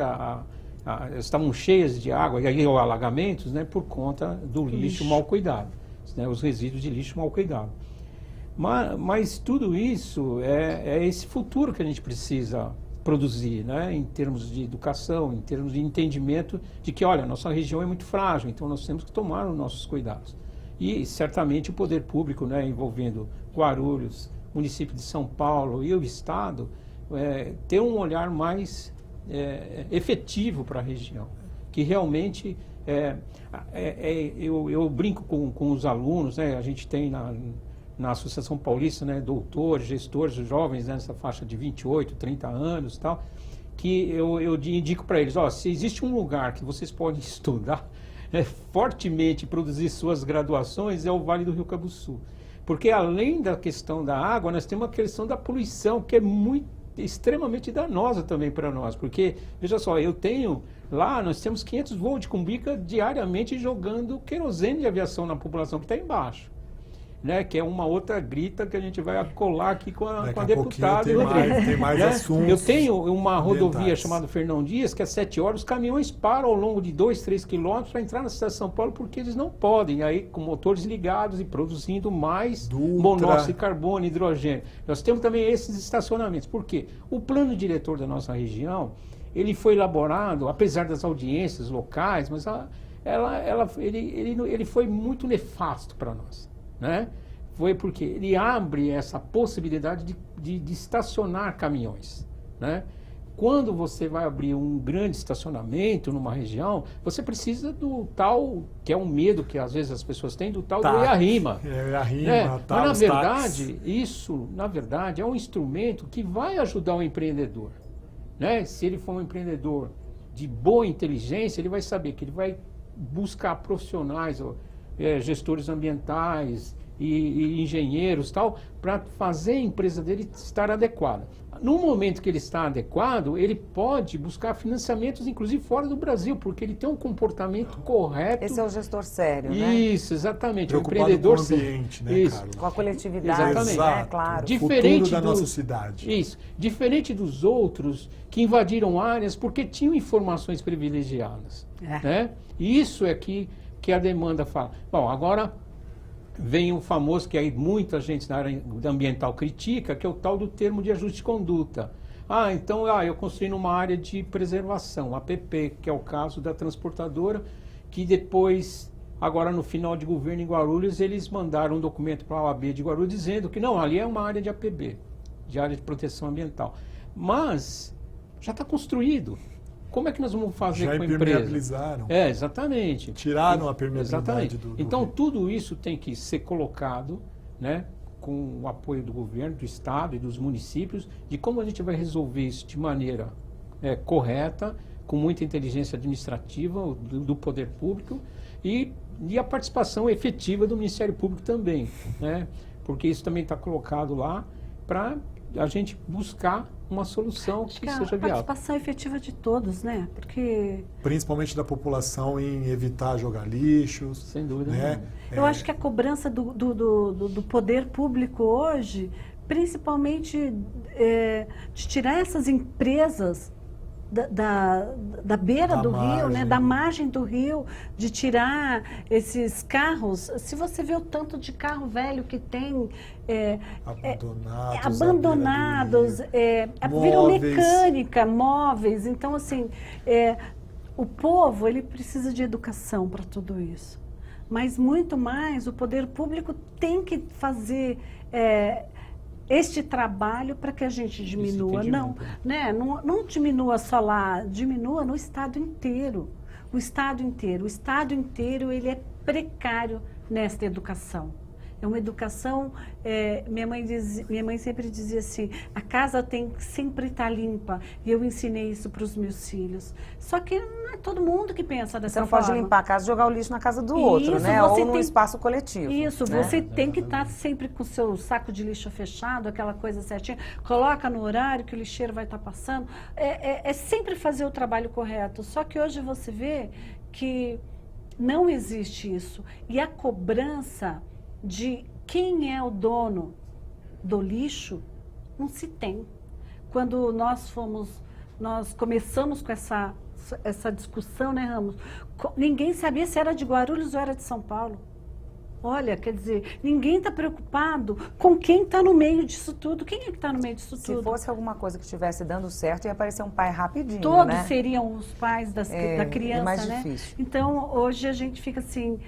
estavam cheias de água, e aí alagamentos, né, por conta do lixo mal cuidado, né, os resíduos de lixo mal cuidado. Mas tudo isso é esse futuro que a gente precisa produzir, né, em termos de educação, em termos de entendimento de que, olha, nossa região é muito frágil, então nós temos que tomar os nossos cuidados. E certamente o poder público, né, envolvendo Guarulhos, município de São Paulo e o Estado, ter um olhar mais efetivo para a região. que realmente eu brinco com os alunos, né? A gente tem na Associação Paulista, né, doutores, gestores, jovens, né, nessa faixa de 28, 30 anos e tal, que eu indico para eles, se existe um lugar que vocês podem estudar fortemente, produzir suas graduações, é o Vale do Rio Cabo Sul. Porque além da questão da água, nós temos a questão da poluição, que é extremamente danosa também para nós. Porque, veja só, nós temos 500 voos de cumbica diariamente jogando querosene de aviação na população que está embaixo. Né, que é uma outra grita que a gente vai colar aqui com a deputada. Tem mais assuntos. Eu tenho uma rodovia chamada Fernão Dias, que às 7 horas os caminhões param ao longo de 2, 3 quilômetros para entrar na cidade de São Paulo, porque eles não podem, aí com motores ligados e produzindo mais monóxido de carbono, hidrogênio. Nós temos também esses estacionamentos. Por quê? O plano diretor da nossa região, ele foi elaborado, apesar das audiências locais, mas ele foi muito nefasto para nós. Né? Foi porque ele abre essa possibilidade de estacionar caminhões. Né? Quando você vai abrir um grande estacionamento numa região, você precisa do tal, que é um medo que às vezes as pessoas têm, do tal do EIA-RIMA. Mas na verdade, é um instrumento que vai ajudar o empreendedor. Né? Se ele for um empreendedor de boa inteligência, ele vai saber que ele vai buscar profissionais, gestores ambientais e engenheiros tal, para fazer a empresa dele estar adequada. No momento que ele está adequado, ele pode buscar financiamentos, inclusive fora do Brasil, porque ele tem um comportamento correto. Esse é o gestor sério, né? Isso, exatamente. Preocupado o empreendedor com o ambiente, né, Carlos? Com a coletividade, exatamente. né? Claro. Diferente futuro da nossa cidade. Isso. Diferente dos outros que invadiram áreas porque tinham informações privilegiadas. Né? E isso é que a demanda fala. Bom, agora vem o famoso que aí muita gente na área ambiental critica, que é o tal do termo de ajuste de conduta. Então eu construí numa área de preservação, APP, que é o caso da transportadora, que depois, agora no final de governo em Guarulhos, eles mandaram um documento para a OAB de Guarulhos dizendo que não, ali é uma área de APB, de área de proteção ambiental. Mas já está construído. Como é que nós vamos fazer com a empresa? Já impermeabilizaram. Exatamente. Tiraram a permeabilidade do Então, tudo isso tem que ser colocado, né, com o apoio do governo, do Estado e dos municípios, de como a gente vai resolver isso de maneira correta, com muita inteligência administrativa do poder público e a participação efetiva do Ministério Público também, né? Porque isso também está colocado lá para a gente buscar uma solução que seja viável. A participação efetiva de todos, né? Porque... Principalmente da população em evitar jogar lixos. Sem dúvida. Né? Eu acho que a cobrança do poder público hoje, principalmente de tirar essas empresas da beira do rio, né, da margem do rio, de tirar esses carros. Se você vê o tanto de carro velho que tem abandonados, viram mecânica, móveis. Então, assim, o povo ele precisa de educação para tudo isso. Mas muito mais, o poder público tem que fazer este trabalho para que a gente diminua. Não diminua só lá, diminua no estado inteiro. O estado inteiro ele é precário nesta educação. É uma educação, minha mãe sempre dizia assim, a casa tem que sempre estar limpa. E eu ensinei isso para os meus filhos. Só que não é todo mundo que pensa dessa forma. Você não pode limpar a casa e jogar o lixo na casa do outro, né? Ou num espaço coletivo. Isso, né? Você tem que estar sempre com o seu saco de lixo fechado, aquela coisa certinha. Coloca no horário que o lixeiro vai estar passando. É sempre fazer o trabalho correto. Só que hoje você vê que não existe isso. E a cobrança de quem é o dono do lixo não se tem. Quando nós começamos com essa discussão, né, Ramos? Ninguém sabia se era de Guarulhos ou era de São Paulo. Olha, quer dizer, ninguém está preocupado com quem está no meio disso tudo. Quem é que está no meio disso tudo? Se fosse alguma coisa que estivesse dando certo, ia aparecer um pai rapidinho, Todos seriam os pais da criança, mais né? Difícil. Então, hoje a gente fica assim...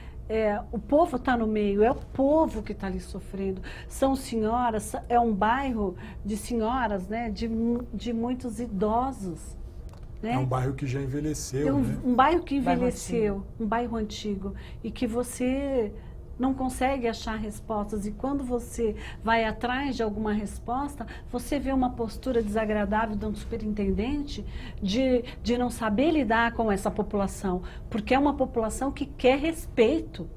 o povo está no meio, é o povo que está ali sofrendo. São senhoras, é um bairro de senhoras, né, de muitos idosos. né? É um bairro que já envelheceu, É né? um bairro que envelheceu, um bairro antigo, e que você não consegue achar respostas. E quando você vai atrás de alguma resposta, você vê uma postura desagradável de um superintendente de não saber lidar com essa população, porque é uma população que quer respeito.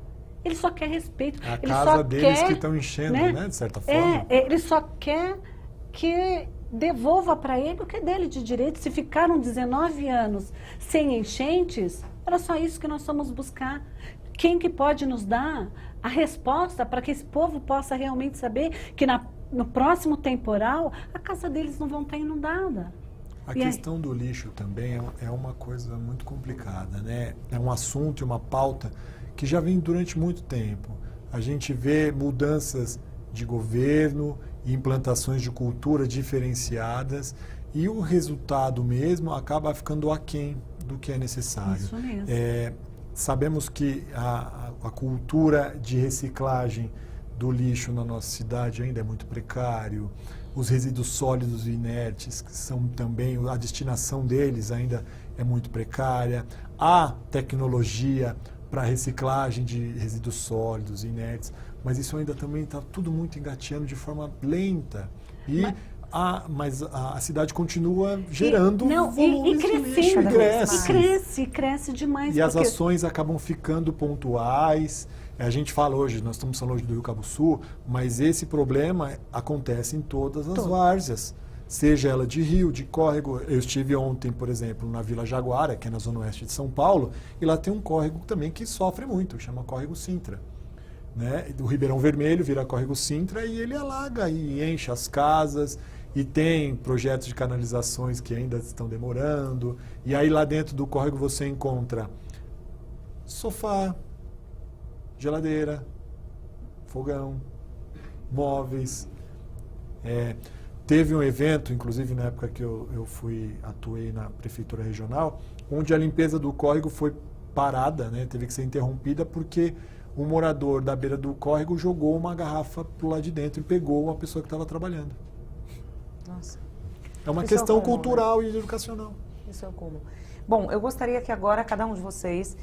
Ele só quer respeito. É a ele casa só deles quer, que estão enchendo, né, de certa forma. Ele só quer que devolva para ele o que é dele de direito. Se ficaram 19 anos sem enchentes, era só isso que nós fomos buscar. Quem que pode nos dar a resposta para que esse povo possa realmente saber que no próximo temporal a casa deles não vão estar inundada? A questão do lixo também é uma coisa muito complicada, né? É um assunto e uma pauta que já vem durante muito tempo. A gente vê mudanças de governo e implantações de cultura diferenciadas e o resultado mesmo acaba ficando aquém do que é necessário. Isso mesmo. Sabemos que a cultura de reciclagem do lixo na nossa cidade ainda é muito precário, os resíduos sólidos e inertes, que são também, a destinação deles ainda é muito precária, há tecnologia para reciclagem de resíduos sólidos e inertes, mas isso ainda também está tudo muito engateando de forma lenta. Mas a cidade continua gerando volumes de lixo e cresce demais. E as ações acabam ficando pontuais. A gente fala hoje, nós estamos falando hoje do Rio Cabo Sul, mas esse problema acontece em todas as várzeas, seja ela de rio, de córrego. Eu estive ontem, por exemplo, na Vila Jaguara, que é na zona oeste de São Paulo, e lá tem um córrego também que sofre muito, chama Córrego Sintra. Né? Do Ribeirão Vermelho vira Córrego Sintra e ele alaga e enche as casas. E tem projetos de canalizações que ainda estão demorando. E aí lá dentro do córrego você encontra sofá, geladeira, fogão, móveis. Teve um evento, inclusive na época que eu atuei na prefeitura regional, onde a limpeza do córrego foi parada, né? Teve que ser interrompida porque um morador da beira do córrego jogou uma garrafa pro lado de dentro e pegou uma pessoa que estava trabalhando. Nossa. É uma questão cultural e educacional. Isso é o comum. Bom, eu gostaria que agora cada um de vocês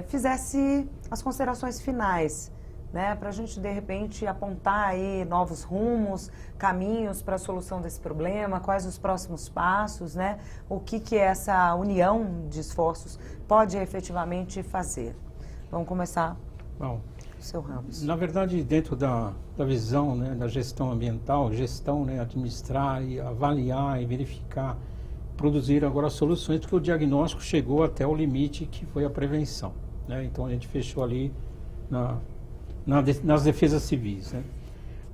fizesse as considerações finais, né, para a gente, de repente, apontar aí novos rumos, caminhos para a solução desse problema, quais os próximos passos, né, o que essa união de esforços pode efetivamente fazer. Vamos começar. Bom, seu Ramos. Na verdade, dentro da visão, né, da gestão ambiental, né, administrar e avaliar e verificar, produzir agora soluções, porque o diagnóstico chegou até o limite que foi a prevenção. Né? Então a gente fechou ali nas defesas civis. Né?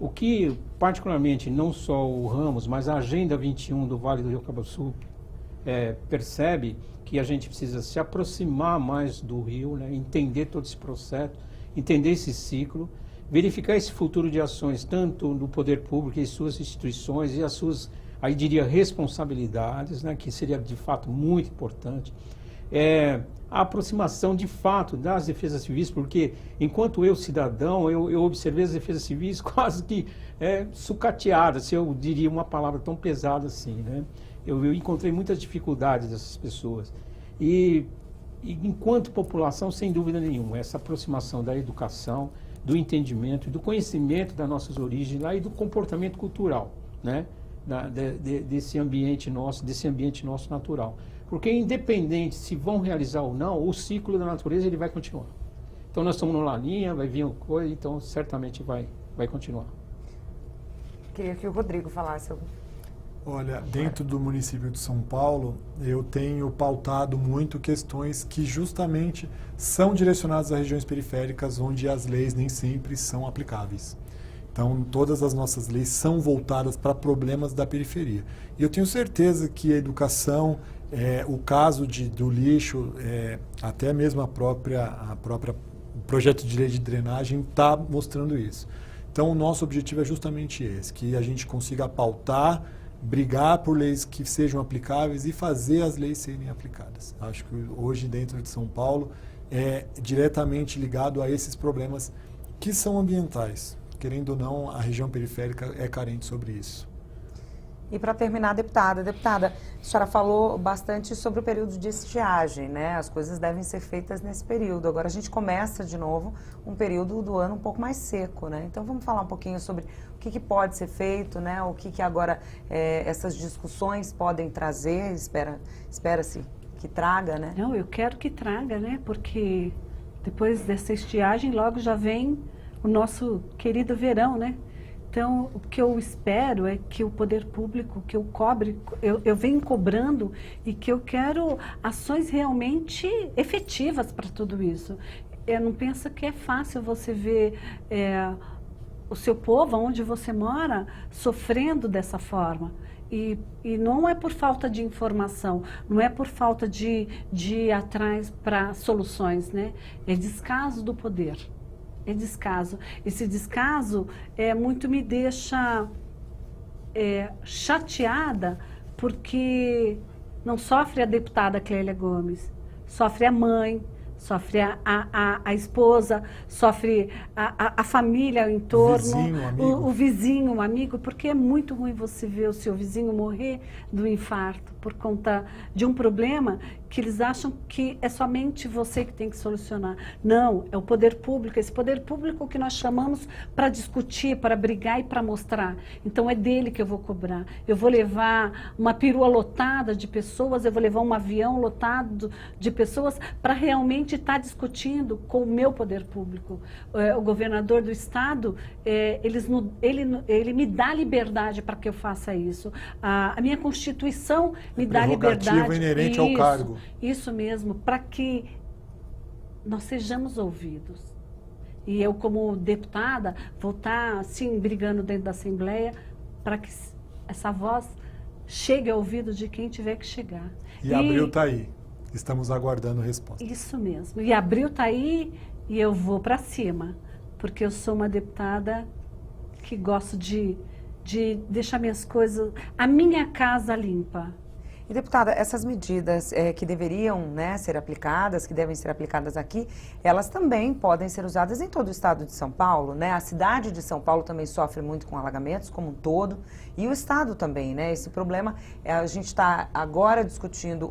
O que, particularmente, não só o Ramos, mas a Agenda 21 do Vale do Rio Cabo Sul percebe que a gente precisa se aproximar mais do rio, né, entender todo esse processo, entender esse ciclo, verificar esse futuro de ações, tanto no poder público e suas instituições e as suas, aí diria, responsabilidades, né, que seria de fato muito importante. A aproximação de fato das defesas civis, porque enquanto eu, cidadão, eu observei as defesas civis quase que sucateadas, se eu diria uma palavra tão pesada assim, né? Eu encontrei muitas dificuldades dessas pessoas. E enquanto população, sem dúvida nenhuma, essa aproximação da educação, do entendimento e do conhecimento das nossas origens lá e do comportamento cultural, né? Desse ambiente nosso natural. Porque independente se vão realizar ou não, o ciclo da natureza ele vai continuar. Então nós estamos numa linha, vai vir uma coisa, então certamente vai continuar. Queria que o Rodrigo falasse algo. Olha, dentro do município de São Paulo, eu tenho pautado muito questões que justamente são direcionadas a regiões periféricas, onde as leis nem sempre são aplicáveis. Então, todas as nossas leis são voltadas para problemas da periferia. E eu tenho certeza que a educação, o caso do lixo, até mesmo o projeto de lei de drenagem está mostrando isso. Então, o nosso objetivo é justamente esse, que a gente consiga pautar, brigar por leis que sejam aplicáveis e fazer as leis serem aplicadas. Acho que hoje, dentro de São Paulo, é diretamente ligado a esses problemas que são ambientais. Querendo ou não, a região periférica é carente sobre isso. E para terminar, deputada, a senhora falou bastante sobre o período de estiagem, né? As coisas devem ser feitas nesse período. Agora a gente começa de novo um período do ano um pouco mais seco, né? Então vamos falar um pouquinho sobre o que pode ser feito, né? O que agora essas discussões podem trazer, espera-se que traga, né? Não, eu quero que traga, né? Porque depois dessa estiagem logo já vem o nosso querido verão, né? Então, o que eu espero é que o poder público, que eu venho cobrando e que eu quero ações realmente efetivas para tudo isso. Eu não penso que é fácil você ver o seu povo, onde você mora, sofrendo dessa forma. E não é por falta de informação, não é por falta de ir atrás para soluções, né? É descaso do poder. É descaso. Esse descaso muito me deixa chateada, porque não sofre a deputada Clélia Gomes, sofre a mãe, sofre a esposa, sofre a família ao entorno, o vizinho, o amigo, porque é muito ruim você ver o seu vizinho morrer do infarto por conta de um problema que eles acham que é somente você que tem que solucionar. Não, é o poder público, esse poder público que nós chamamos para discutir, para brigar e para mostrar. Então é dele que eu vou cobrar. Eu vou levar uma perua lotada de pessoas, eu vou levar um avião lotado de pessoas para realmente estar discutindo com o meu poder público. O governador do estado, ele me dá liberdade para que eu faça isso. A minha Constituição me dá liberdade. Inerente ao cargo. Isso mesmo, para que nós sejamos ouvidos. E eu, como deputada, vou estar, assim, brigando dentro da Assembleia para que essa voz chegue ao ouvido de quem tiver que chegar. E Abril está aí. Estamos aguardando resposta. Isso mesmo. E Abril está aí e eu vou para cima. Porque eu sou uma deputada que gosto de deixar minhas coisas, a minha casa limpa. E, deputada, essas medidas que deveriam, né, ser aplicadas, que devem ser aplicadas aqui, elas também podem ser usadas em todo o estado de São Paulo, né? A cidade de São Paulo também sofre muito com alagamentos, como um todo, e o estado também, né? Esse problema, a gente está agora discutindo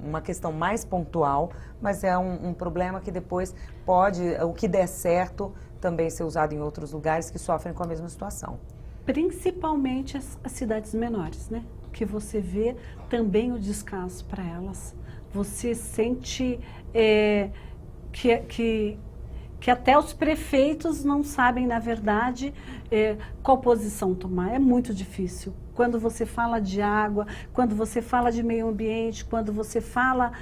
uma questão mais pontual, mas é um problema que depois pode, o que der certo, também ser usado em outros lugares que sofrem com a mesma situação. Principalmente as cidades menores, né? Que você vê também o descaso para elas. Você sente que até os prefeitos não sabem, na verdade, qual posição tomar. É muito difícil. Quando você fala de água, quando você fala de meio ambiente, quando você fala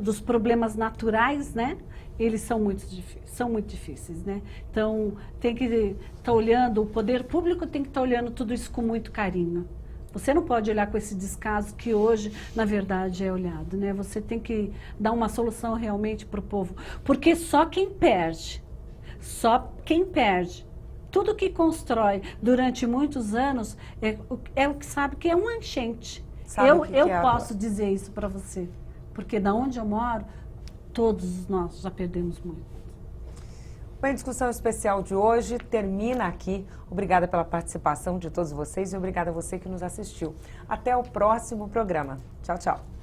dos problemas naturais, né? Eles são muito difíceis, né? Então, tem que estar olhando, o poder público tem que estar olhando tudo isso com muito carinho. Você não pode olhar com esse descaso que hoje, na verdade, é olhado, né? Você tem que dar uma solução realmente para o povo. Porque só quem perde, tudo que constrói durante muitos anos é o que sabe que é uma enchente. Eu posso dizer isso para você, porque da onde eu moro, todos nós já perdemos muito. Bem, a discussão especial de hoje termina aqui. Obrigada pela participação de todos vocês e obrigada a você que nos assistiu. Até o próximo programa. Tchau, tchau.